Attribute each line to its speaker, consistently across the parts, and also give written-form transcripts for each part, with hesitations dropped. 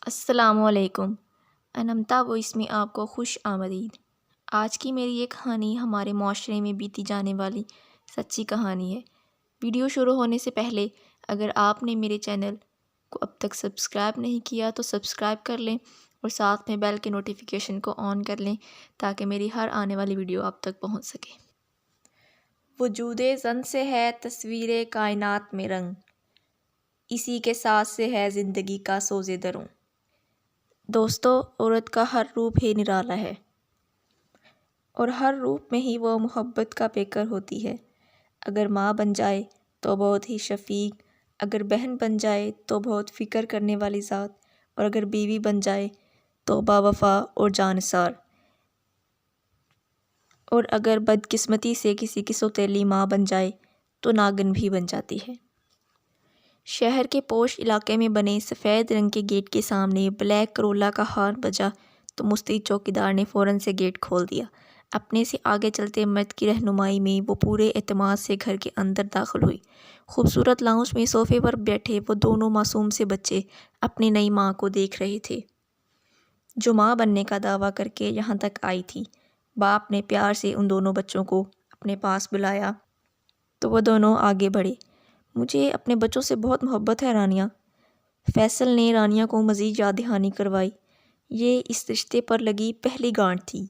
Speaker 1: السلام علیکم۔ انمتا وائس میں آپ کو خوش آمدید۔ آج کی میری یہ کہانی ہمارے معاشرے میں بیتی جانے والی سچی کہانی ہے۔ ویڈیو شروع ہونے سے پہلے اگر آپ نے میرے چینل کو اب تک سبسکرائب نہیں کیا تو سبسکرائب کر لیں اور ساتھ میں بیل کے نوٹیفیکیشن کو آن کر لیں تاکہ میری ہر آنے والی ویڈیو آپ تک پہنچ سکے۔ وجود زن سے ہے تصویر کائنات میں رنگ، اسی کے ساتھ سے ہے زندگی کا سوز دروں۔ دوستو، عورت کا ہر روپ ہی نرالا ہے اور ہر روپ میں ہی وہ محبت کا پیکر ہوتی ہے۔ اگر ماں بن جائے تو بہت ہی شفیق، اگر بہن بن جائے تو بہت فکر کرنے والی ذات، اور اگر بیوی بن جائے تو باوفا اور جانثار، اور اگر بدقسمتی سے کسی کی سوتیلی ماں بن جائے تو ناگن بھی بن جاتی ہے۔ شہر کے پوش علاقے میں بنے سفید رنگ کے گیٹ کے سامنے بلیک کرولا کا ہارن بجا تو مستعد چوکیدار نے فوراً سے گیٹ کھول دیا۔ اپنے سے آگے چلتے مرد کی رہنمائی میں وہ پورے اعتماد سے گھر کے اندر داخل ہوئی۔ خوبصورت لاؤنج میں صوفے پر بیٹھے وہ دونوں معصوم سے بچے اپنی نئی ماں کو دیکھ رہے تھے، جو ماں بننے کا دعویٰ کر کے یہاں تک آئی تھی۔ باپ نے پیار سے ان دونوں بچوں کو اپنے پاس بلایا تو وہ دونوں آگے بڑھے۔ مجھے اپنے بچوں سے بہت محبت ہے رانیہ۔ فیصل نے رانیہ کو مزید یاد دہانی کروائی۔ یہ اس رشتے پر لگی پہلی گانٹھ تھی۔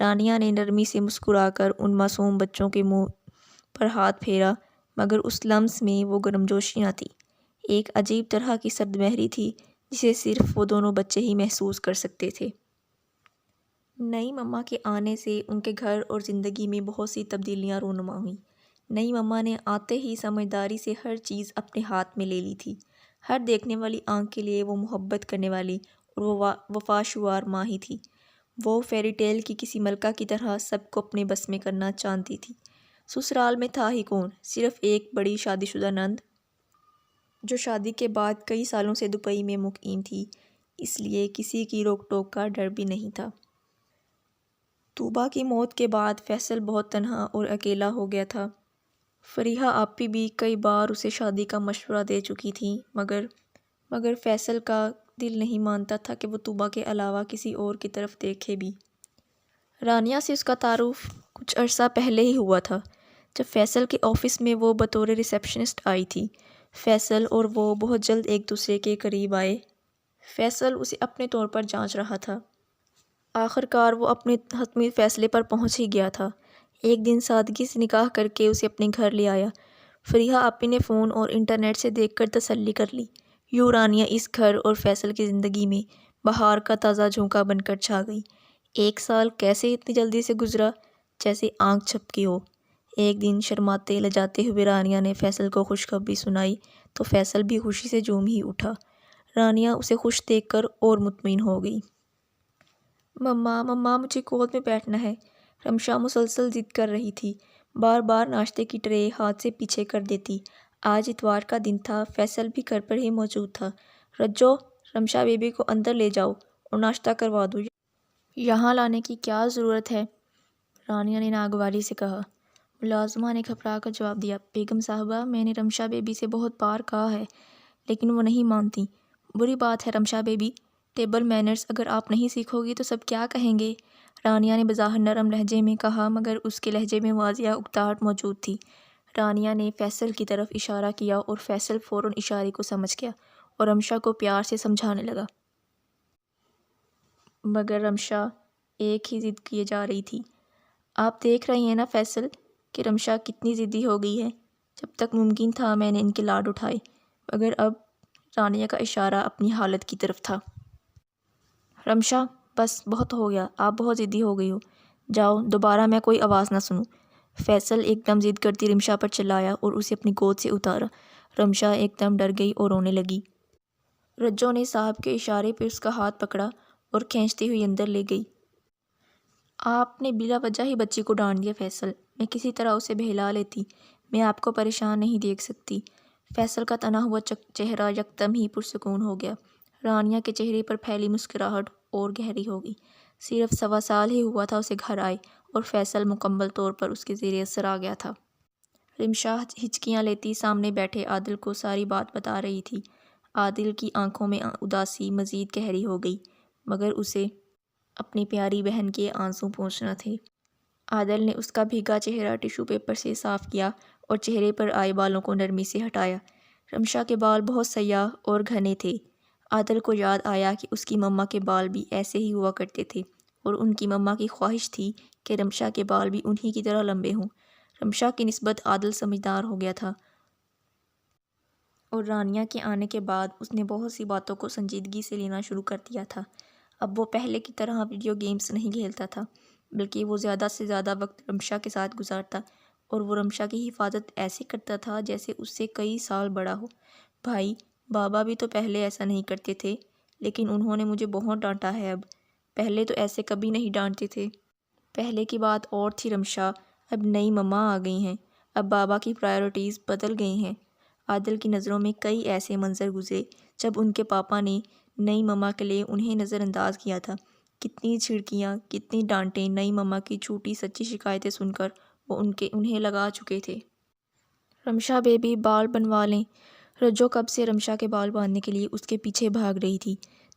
Speaker 1: رانیہ نے نرمی سے مسکرا کر ان معصوم بچوں کے منہ پر ہاتھ پھیرا، مگر اس لمس میں وہ گرمجوشی نہ تھی۔ ایک عجیب طرح کی سرد مہری تھی جسے صرف وہ دونوں بچے ہی محسوس کر سکتے تھے۔ نئی مما کے آنے سے ان کے گھر اور زندگی میں بہت سی تبدیلیاں رونما ہوئیں۔ نئی مما نے آتے ہی سمجھداری سے ہر چیز اپنے ہاتھ میں لے لی تھی۔ ہر دیکھنے والی آنکھ کے لیے وہ محبت کرنے والی اور وہ وفاشوار ماں ہی تھی۔ وہ فیری ٹیل کی کسی ملکہ کی طرح سب کو اپنے بس میں کرنا چاہتی تھی۔ سسرال میں تھا ہی کون، صرف ایک بڑی شادی شدہ نند، جو شادی کے بعد کئی سالوں سے دبئی میں مقیم تھی، اس لیے کسی کی روک ٹوک کا ڈر بھی نہیں تھا۔ طوبیٰ کی موت کے بعد فیصل بہت تنہا اور اکیلا ہو گیا تھا۔ فریحہ آپی بھی کئی بار اسے شادی کا مشورہ دے چکی تھیں، مگر فیصل کا دل نہیں مانتا تھا کہ وہ طوبیٰ کے علاوہ کسی اور کی طرف دیکھے بھی۔ رانیہ سے اس کا تعارف کچھ عرصہ پہلے ہی ہوا تھا، جب فیصل کے آفس میں وہ بطور ریسیپشنسٹ آئی تھی۔ فیصل اور وہ بہت جلد ایک دوسرے کے قریب آئے۔ فیصل اسے اپنے طور پر جانچ رہا تھا۔ آخر کار وہ اپنے حتمی فیصلے پر پہنچ ہی گیا تھا۔ ایک دن سادگی سے نکاح کر کے اسے اپنے گھر لے آیا۔ فریحہ آپی نے فون اور انٹرنیٹ سے دیکھ کر تسلی کر لی۔ یوں رانیہ اس گھر اور فیصل کی زندگی میں بہار کا تازہ جھونکا بن کر چھا گئی۔ ایک سال کیسے اتنی جلدی سے گزرا، جیسے آنکھ جھپکی ہو۔ ایک دن شرماتے لجاتے ہوئے رانیہ نے فیصل کو خوشخبری سنائی تو فیصل بھی خوشی سے جھوم ہی اٹھا۔ رانیہ اسے خوش دیکھ کر اور مطمئن ہو گئی۔ مما مما، مجھے گود میں بیٹھنا ہے۔ رمشا مسلسل ضد کر رہی تھی، بار بار ناشتے کی ٹرے ہاتھ سے پیچھے کر دیتی۔ آج اتوار کا دن تھا، فیصل بھی گھر پر ہی موجود تھا۔ رجو، رمشا بیبی کو اندر لے جاؤ اور ناشتہ کروا دو، یہاں لانے کی کیا ضرورت ہے؟ رانیہ نے ناگواری سے کہا۔ ملازمہ نے گھبرا کر جواب دیا، بیگم صاحبہ، میں نے رمشا بیبی سے بہت بار کہا ہے لیکن وہ نہیں مانتی۔ بری بات ہے رمشا بیبی، ٹیبل مینرز اگر آپ نہیں سیکھو گی تو سب کیا کہیں گے؟ رانیہ نے بظاہر نرم لہجے میں کہا، مگر اس کے لہجے میں واضح اکتاہٹ موجود تھی۔ رانیہ نے فیصل کی طرف اشارہ کیا اور فیصل فوراً اشارے کو سمجھ گیا اور رمشا کو پیار سے سمجھانے لگا۔ مگر رمشا ایک ہی ضد کیے جا رہی تھی۔ آپ دیکھ رہے ہیں نا فیصل کہ رمشا کتنی ضدی ہو گئی ہے۔ جب تک ممکن تھا میں نے ان کے لاڈ اٹھائے، مگر اب رانیہ کا اشارہ اپنی حالت کی طرف تھا۔ رمشا، بس بہت ہو گیا، آپ بہت ضدی ہو گئی ہو، جاؤ، دوبارہ میں کوئی آواز نہ سنوں۔ فیصل ایک دم ضد کرتی رمشا پر چلایا اور اسے اپنی گود سے اتارا۔ رمشا ایک دم ڈر گئی اور رونے لگی۔ رجو نے صاحب کے اشارے پہ اس کا ہاتھ پکڑا اور کھینچتی ہوئی اندر لے گئی۔ آپ نے بلا وجہ ہی بچی کو ڈانٹ دیا فیصل، میں کسی طرح اسے بہلا لیتی، میں آپ کو پریشان نہیں دیکھ سکتی۔ فیصل کا تنا ہوا چہرہ یکدم ہی پرسکون ہو گیا۔ رانیہ کے چہرے پر پھیلی مسکراہٹ اور گہری ہو گئی۔ صرف 1.25 سال ہی ہوا تھا اسے گھر آئے اور فیصل مکمل طور پر اس کے زیر اثر آ گیا تھا۔ رمشا ہچکیاں لیتی سامنے بیٹھے عادل کو ساری بات بتا رہی تھی۔ عادل کی آنکھوں میں اداسی مزید گہری ہو گئی، مگر اسے اپنی پیاری بہن کے آنسو پوچھنا تھے۔ عادل نے اس کا بھیگا چہرہ ٹیشو پیپر سے صاف کیا اور چہرے پر آئے بالوں کو نرمی سے ہٹایا۔ رمشا کے بال بہت سیاہ اور گھنے تھے۔ عادل کو یاد آیا کہ اس کی مما کے بال بھی ایسے ہی ہوا کرتے تھے اور ان کی مما کی خواہش تھی کہ رمشا کے بال بھی انہی کی طرح لمبے ہوں۔ رمشا کی نسبت عادل سمجھدار ہو گیا تھا اور رانیہ کے آنے کے بعد اس نے بہت سی باتوں کو سنجیدگی سے لینا شروع کر دیا تھا۔ اب وہ پہلے کی طرح ویڈیو گیمز نہیں کھیلتا تھا، بلکہ وہ زیادہ سے زیادہ وقت رمشا کے ساتھ گزارتا اور وہ رمشا کی حفاظت ایسے کرتا تھا جیسے اس سے کئی سال بڑا ہو۔ بھائی، بابا بھی تو پہلے ایسا نہیں کرتے تھے، لیکن انہوں نے مجھے بہت ڈانٹا ہے اب۔ پہلے تو ایسے کبھی نہیں ڈانٹتے تھے۔ پہلے کی بات اور تھی رمشا، اب نئی مما آ گئی ہیں، اب بابا کی پرائیورٹیز بدل گئی ہیں۔ عادل کی نظروں میں کئی ایسے منظر گزرے جب ان کے پاپا نے نئی مما کے لیے انہیں نظر انداز کیا تھا۔ کتنی جھڑکیاں، کتنی ڈانٹیں نئی مما کی جھوٹی سچی شکایتیں سن کر وہ انہیں لگا چکے تھے۔ رمشا بیبی، بال بنوا لیں۔ رجو کب سے رمشا کے بال باندھنے کے لیے اس کے پیچھے بھاگ رہی تھی۔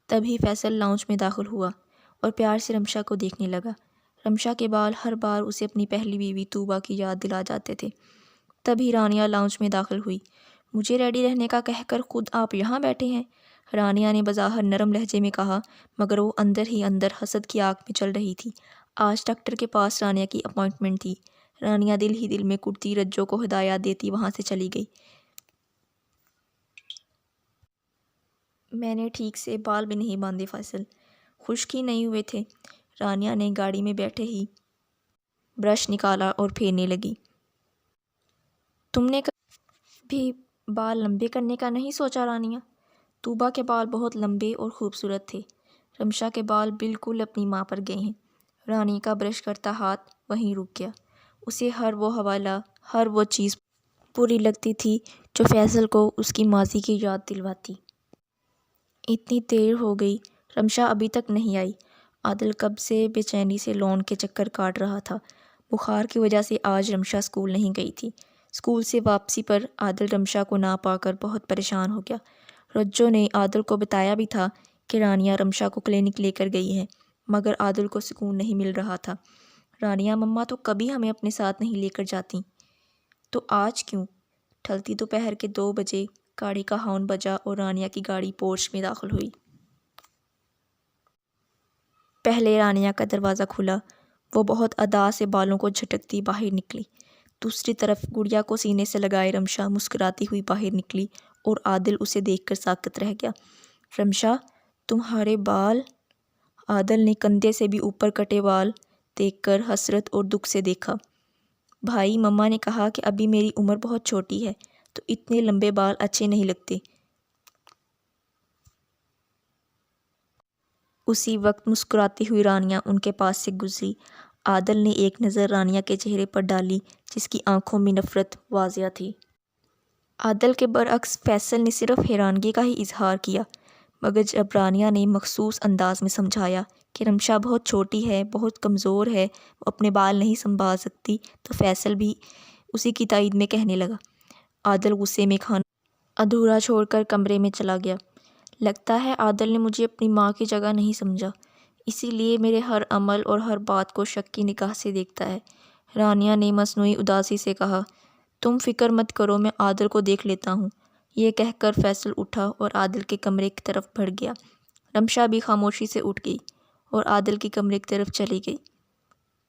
Speaker 1: تبھی فیصل لاؤنج میں داخل ہوا اور پیار سے رمشا کو دیکھنے لگا۔ رمشا کے بال ہر بار اسے اپنی پہلی بیوی طوبا کی یاد دلا جاتے تھے۔ تبھی رانیہ لاؤنج میں داخل ہوئی۔ مجھے ریڈی رہنے کا کہہ کر خود آپ یہاں بیٹھے ہیں، رانیہ نے بظاہر نرم لہجے میں کہا، مگر وہ اندر ہی اندر حسد کی آگ میں چل رہی تھی۔ آج ڈاکٹر کے پاس رانیہ کی اپائنٹمنٹ تھی۔ رانیہ دل ہی دل میں کٹتی رجو کو ہدایات دیتی وہاں سے چلی گئی۔ میں نے ٹھیک سے بال بھی نہیں باندھے فیصل، خشک ہی نہیں ہوئے تھے۔ رانیہ نے گاڑی میں بیٹھے ہی برش نکالا اور پھیرنے لگی۔ تم نے کبھی بال لمبے کرنے کا نہیں سوچا رانیہ؟ طوبا کے بال بہت لمبے اور خوبصورت تھے۔ رمشا کے بال بالکل اپنی ماں پر گئے ہیں۔ رانیہ کا برش کرتا ہاتھ وہیں رک گیا۔ اسے ہر وہ حوالہ، ہر وہ چیز بری لگتی تھی جو فیصل کو اس کی ماضی کی یاد دلواتی۔ اتنی دیر ہو گئی، رمشا ابھی تک نہیں آئی۔ عادل کب سے بے چینی سے لون کے چکر کاٹ رہا تھا۔ بخار کی وجہ سے آج رمشا اسکول نہیں گئی تھی۔ اسکول سے واپسی پر عادل رمشا کو نہ پا کر بہت پریشان ہو گیا۔ رجو نے عادل کو بتایا بھی تھا کہ رانیہ رمشا کو کلینک لے کر گئی ہے، مگر عادل کو سکون نہیں مل رہا تھا۔ رانیہ مما تو کبھی ہمیں اپنے ساتھ نہیں لے کر جاتی، تو آج کیوں؟ ڈھلتی دوپہر کے 2 بجے گاڑی کا ہارن بجا اور رانیہ کی گاڑی پورچ میں داخل ہوئی۔ پہلے رانیہ کا دروازہ کھلا، وہ بہت ادا سے بالوں کو جھٹکتی باہر نکلی۔ دوسری طرف گڑیا کو سینے سے لگائے رمشا مسکراتی ہوئی باہر نکلی اور عادل اسے دیکھ کر ساکت رہ گیا۔ رمشا، تمہارے بال؟ عادل نے کندھے سے بھی اوپر کٹے بال دیکھ کر حسرت اور دکھ سے دیکھا۔ بھائی، مما نے کہا کہ ابھی میری عمر بہت چھوٹی ہے تو اتنے لمبے بال اچھے نہیں لگتے۔ اسی وقت مسکراتی ہوئی رانیہ ان کے پاس سے گزری۔ عادل نے ایک نظر رانیہ کے چہرے پر ڈالی جس کی آنکھوں میں نفرت واضح تھی۔ عادل کے برعکس فیصل نے صرف حیرانگی کا ہی اظہار کیا، مگر جب رانیہ نے مخصوص انداز میں سمجھایا کہ رمشا بہت چھوٹی ہے، بہت کمزور ہے، وہ اپنے بال نہیں سنبھال سکتی، تو فیصل بھی اسی کی تائید میں کہنے لگا۔ عادل غصے میں کھانا ادھورا چھوڑ کر کمرے میں چلا گیا۔ لگتا ہے عادل نے مجھے اپنی ماں کی جگہ نہیں سمجھا، اسی لیے میرے ہر عمل اور ہر بات کو شک کی نگاہ سے دیکھتا ہے، رانیہ نے مصنوعی اداسی سے کہا۔ تم فکر مت کرو، میں عادل کو دیکھ لیتا ہوں۔ یہ کہہ کر فیصل اٹھا اور عادل کے کمرے کی طرف بڑھ گیا۔ رمشا بھی خاموشی سے اٹھ گئی اور عادل کے کمرے کی طرف چلی گئی۔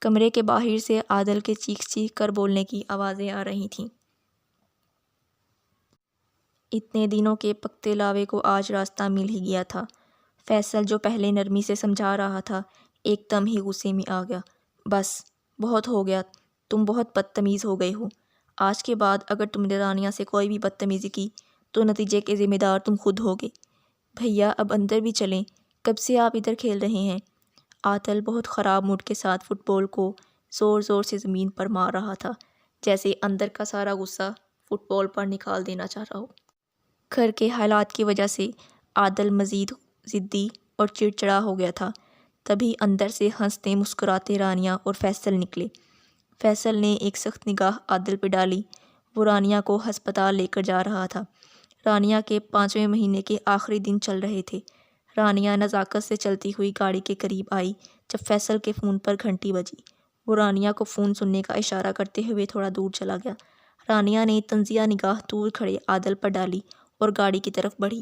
Speaker 1: کمرے کے باہر سے عادل کے چیخ چیخ کر بولنے کی آوازیں آ رہی تھیں۔ اتنے دنوں کے پکتے لاوے کو آج راستہ مل ہی گیا تھا۔ فیصل جو پہلے نرمی سے سمجھا رہا تھا، ایک دم ہی غصے میں آ گیا۔ بس، بہت ہو گیا، تم بہت بدتمیز ہو گئے ہو۔ آج کے بعد اگر تم نے رانیہ سے کوئی بھی بدتمیزی کی تو نتیجے کے ذمہ دار تم خود ہوگے۔ بھیا، اب اندر بھی چلیں، کب سے آپ ادھر کھیل رہے ہیں؟ عادل بہت خراب موڈ کے ساتھ فٹ بال کو زور زور سے زمین پر مار رہا تھا، جیسے اندر کا سارا غصہ فٹ بال پر نکال دینا چاہ رہا ہو۔ گھر کے حالات کی وجہ سے عادل مزید ضدی اور چڑچڑا ہو گیا تھا۔ تبھی اندر سے ہنستے مسکراتے رانیہ اور فیصل نکلے۔ فیصل نے ایک سخت نگاہ عادل پہ ڈالی، وہ رانیہ کو ہسپتال لے کر جا رہا تھا۔ رانیہ کے 5ویں مہینے کے آخری دن چل رہے تھے۔ رانیہ نزاکت سے چلتی ہوئی گاڑی کے قریب آئی جب فیصل کے فون پر گھنٹی بجی۔ وہ رانیہ کو فون سننے کا اشارہ کرتے ہوئے تھوڑا دور چلا گیا۔ رانیہ نے تنزیہ نگاہ دور کھڑے عادل پر ڈالی اور گاڑی کی طرف بڑھی۔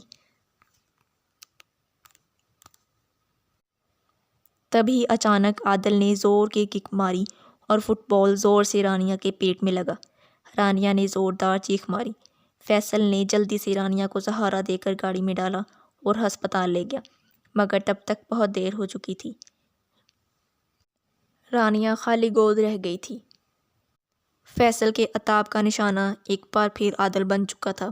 Speaker 1: تبھی اچانک عادل نے زور کی کک ماری اور فٹ بال زور سے رانیہ کے پیٹ میں لگا۔ رانیہ نے زوردار چیخ ماری۔ فیصل نے جلدی سے رانیہ کو سہارا دے کر گاڑی میں ڈالا اور ہسپتال لے گیا، مگر تب تک بہت دیر ہو چکی تھی۔ رانیہ خالی گود رہ گئی تھی۔ فیصل کے عتاب کا نشانہ ایک بار پھر عادل بن چکا تھا۔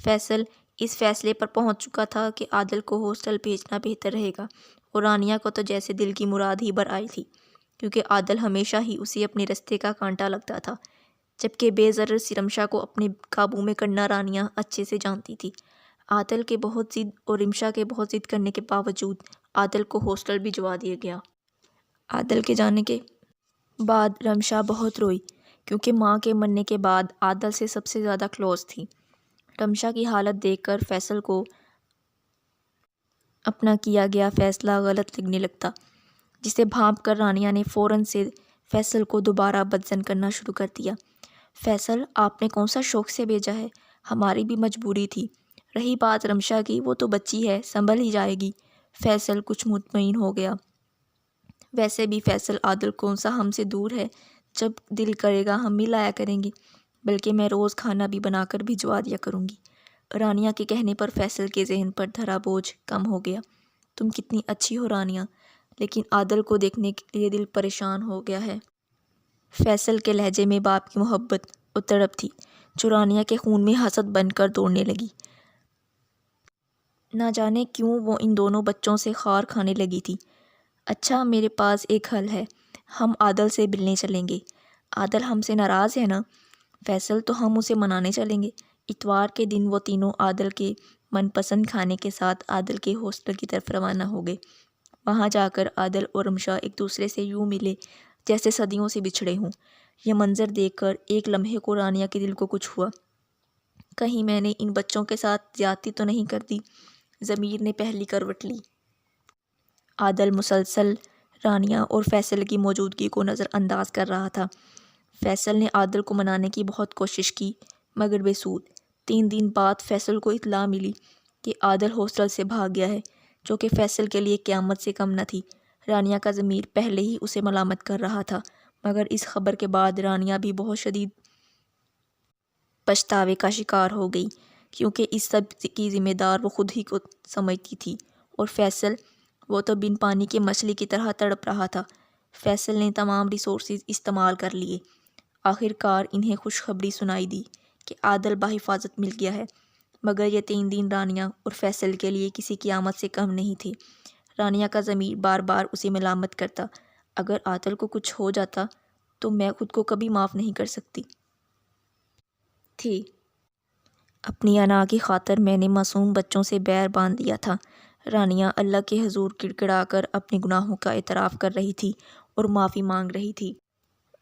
Speaker 1: فیصل اس فیصلے پر پہنچ چکا تھا کہ عادل کو ہاسٹل بھیجنا بہتر رہے گا، اور رانیہ کو تو جیسے دل کی مراد ہی بر آئی تھی، کیونکہ عادل ہمیشہ ہی اسے اپنے رستے کا کانٹا لگتا تھا، جبکہ بے ضرر رمشا کو اپنے قابو میں کرنا رانیہ اچھے سے جانتی تھی۔ عادل کے بہت ضد اور رمشا کے بہت ضد کرنے کے باوجود عادل کو ہاسٹل بھجوا دیا گیا۔ عادل کے جانے کے بعد رمشا بہت روئی، کیونکہ ماں کے مرنے کے بعد عادل سے سب سے زیادہ کلوز تھی۔ رمشا کی حالت دیکھ کر فیصل کو اپنا کیا گیا فیصلہ غلط لگنے لگتا، جسے بھانپ کر رانیہ نے فوراً سے فیصل کو دوبارہ بدظن کرنا شروع کر دیا۔ فیصل، آپ نے کون سا شوق سے بھیجا ہے؟ ہماری بھی مجبوری تھی۔ رہی بات رمشا کی، وہ تو بچی ہے، سنبھل ہی جائے گی۔ فیصل کچھ مطمئن ہو گیا۔ ویسے بھی فیصل، عادل کون سا ہم سے دور ہے، جب دل کرے گا ہم مل آیا کریں گے، بلکہ میں روز کھانا بھی بنا کر بھجوا دیا کروں گی۔ رانیہ کے کہنے پر فیصل کے ذہن پر دھرا بوجھ کم ہو گیا۔ تم کتنی اچھی ہو رانیہ، لیکن عادل کو دیکھنے کے لیے دل پریشان ہو گیا ہے۔ فیصل کے لہجے میں باپ کی محبت اور تڑپ تھی، جو رانیہ کے خون میں حسد بن کر دوڑنے لگی۔ نہ جانے کیوں وہ ان دونوں بچوں سے خار کھانے لگی تھی۔ اچھا، میرے پاس ایک حل ہے، ہم عادل سے ملنے چلیں گے۔ عادل ہم سے ناراض ہے نا؟ فیصل، تو ہم اسے منانے چلیں گے۔ اتوار کے دن وہ تینوں عادل کے من پسند کھانے کے ساتھ عادل کے ہاسٹل کی طرف روانہ ہو گئے۔ وہاں جا کر عادل اور رمشا ایک دوسرے سے یوں ملے جیسے صدیوں سے بچھڑے ہوں۔ یہ منظر دیکھ کر ایک لمحے کو رانیہ کے دل کو کچھ ہوا۔ کہیں میں نے ان بچوں کے ساتھ زیادتی تو نہیں کر دی؟ ضمیر نے پہلی کروٹ لی۔ عادل مسلسل رانیہ اور فیصل کی موجودگی کو نظر انداز کر رہا تھا۔ فیصل نے عادل کو منانے کی بہت کوشش کی، مگر بے سود۔ 3 دن بعد فیصل کو اطلاع ملی کہ عادل ہاسٹل سے بھاگ گیا ہے، جو کہ فیصل کے لیے قیامت سے کم نہ تھی۔ رانیہ کا ضمیر پہلے ہی اسے ملامت کر رہا تھا، مگر اس خبر کے بعد رانیہ بھی بہت شدید پچھتاوے کا شکار ہو گئی، کیونکہ اس سب کی ذمہ دار وہ خود ہی کو سمجھتی تھی، اور فیصل، وہ تو بن پانی کی مچھلی کی طرح تڑپ رہا تھا۔ فیصل نے تمام ریسورسز استعمال کر لیے۔ آخر کار انہیں خوشخبری سنائی دی کہ عادل بحفاظت مل گیا ہے، مگر یہ 3 دن رانیہ اور فیصل کے لیے کسی قیامت سے کم نہیں تھے۔ رانیہ کا ضمیر بار بار اسے ملامت کرتا، اگر عادل کو کچھ ہو جاتا تو میں خود کو کبھی معاف نہیں کر سکتی تھی۔ اپنی انا کی خاطر میں نے معصوم بچوں سے بیر باندھ دیا تھا۔ رانیہ اللہ کے حضور گڑ گڑا کر اپنے گناہوں کا اعتراف کر رہی تھی اور معافی مانگ رہی تھی۔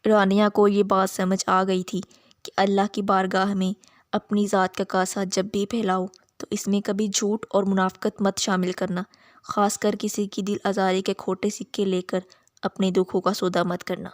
Speaker 1: رانیہ کو یہ بات سمجھ آ گئی تھی کہ اللہ کی بارگاہ میں اپنی ذات کا کاسہ جب بھی پھیلاؤ تو اس میں کبھی جھوٹ اور منافقت مت شامل کرنا، خاص کر کسی کی دل آزاری کے کھوٹے سکے لے کر اپنے دکھوں کا سودا مت کرنا۔